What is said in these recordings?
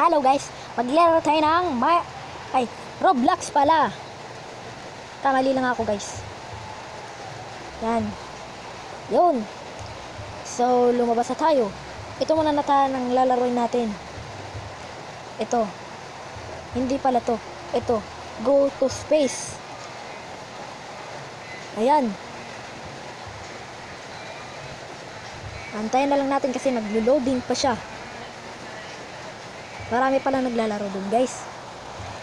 Hello guys, maglaro tayo ng Roblox pala. Kamali lang ako guys. Yan. Yun. So, lumabas na tayo. Ito muna na tayo ng lalaroin natin. Ito. Hindi pala to. Ito. Go to space. Ayan. Antayin na lang natin kasi naglo-loading pa siya. Marami palang naglalaro dun guys.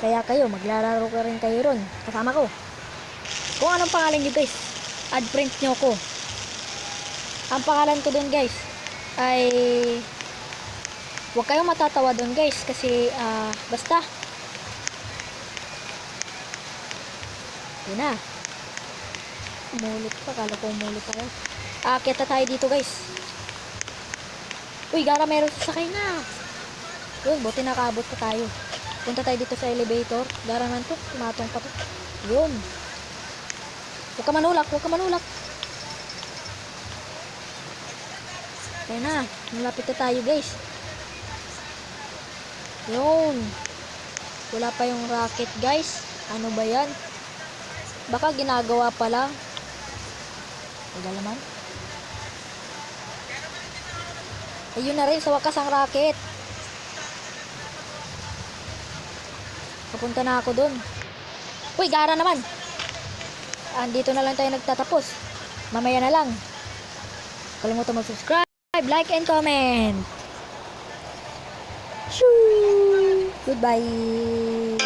Kaya kayo, maglalaro ka rin kayo ron. Kasama ko. Kung anong pangalan nyo guys, add friends nyo ko. Ang pangalan ko dun guys ay huwag kayong matatawa dun guys. Kasi basta yun na. Umulit pa, kala ko umulit pa yun. Kita tayo dito guys. Uy, gara meron sasakay na. Yun, buti nakaabot pa tayo. Punta tayo dito sa elevator. Gara man to, tumatong pa to. Yun. Huwag ka manulak, huwag ka manulak. Kaya na, malapit na tayo guys. Yun. Wala pa yung rocket guys. Ano ba yan? Baka ginagawa pa lang. Wala naman. Ayun na rin, sa wakas ang rocket. Papunta na ako dun. Uy, gara naman. Andito na lang tayo nagtatapos. Mamaya na lang. Kalimutan mag-subscribe, like, and comment. Shoo! Goodbye.